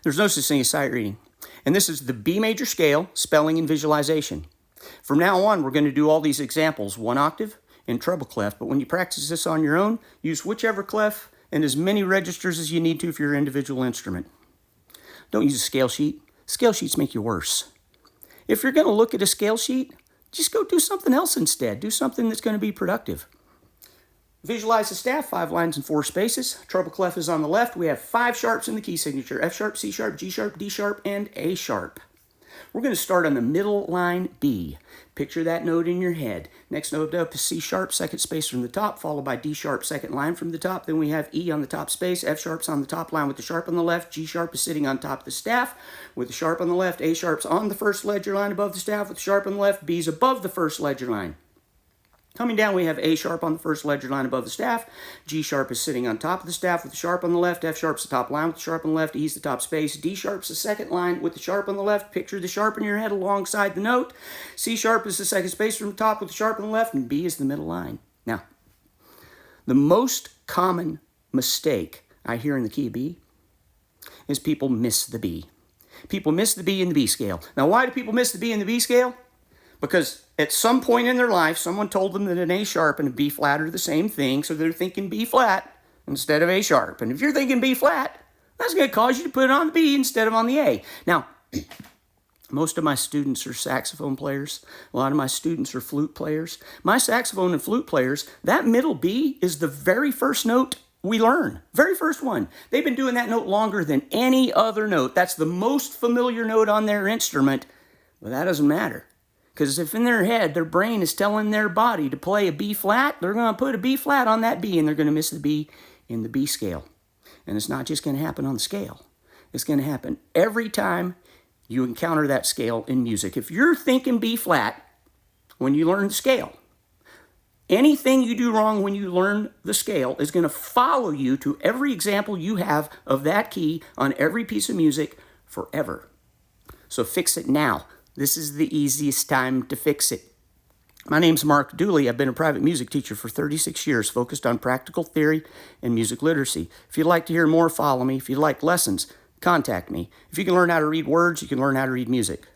There's no such thing as sight reading. And this is the B major scale, spelling and visualization. From now on, we're going to do all these examples, one octave and treble clef. But when you practice this on your own, use whichever clef and as many registers as you need to for your individual instrument. Don't use a scale sheet. Scale sheets make you worse. If you're going to look at a scale sheet, just go do something else instead. Do something that's going to be productive. Visualize the staff, 5 lines and 4 spaces. Treble clef is on the left. We have 5 sharps in the key signature: F sharp, C sharp, G sharp, D sharp, and A sharp. We're going to start on the middle line B. Picture that note in your head. Next note up is C sharp, second space from the top, followed by D sharp, second line from the top. Then we have E on the top space, F sharp's on the top line with the sharp on the left, G sharp is sitting on top of the staff with the sharp on the left, A sharp's on the first ledger line above the staff with the sharp on the left, B's above the first ledger line. Coming down, we have A sharp on the first ledger line above the staff. G sharp is sitting on top of the staff with the sharp on the left. F sharp's the top line with the sharp on the left. E's the top space. D sharp's the second line with the sharp on the left. Picture the sharp in your head alongside the note. C sharp is the second space from the top with the sharp on the left. And B is the middle line. Now, the most common mistake I hear in the key of B is people miss the B. People miss the B in the B scale. Now, why do people miss the B in the B scale? Because at some point in their life, someone told them that an A sharp and a B flat are the same thing, so they're thinking B flat instead of A sharp. And if you're thinking B flat, that's going to cause you to put it on the B instead of on the A. Now, most of my students are saxophone players. A lot of my students are flute players. My saxophone and flute players, that middle B is the very first note we learn. Very first one. They've been doing that note longer than any other note. That's the most familiar note on their instrument, but that doesn't matter. Because if in their head, their brain is telling their body to play a B flat, they're going to put a B flat on that B and they're going to miss the B in the B scale. And it's not just going to happen on the scale. It's going to happen every time you encounter that scale in music. If you're thinking B flat when you learn the scale, anything you do wrong when you learn the scale is going to follow you to every example you have of that key on every piece of music forever. So fix it now. This is the easiest time to fix it. My name's Mark Dooley. I've been a private music teacher for 36 years, focused on practical theory and music literacy. If you'd like to hear more, follow me. If you'd like lessons, contact me. If you can learn how to read words, you can learn how to read music.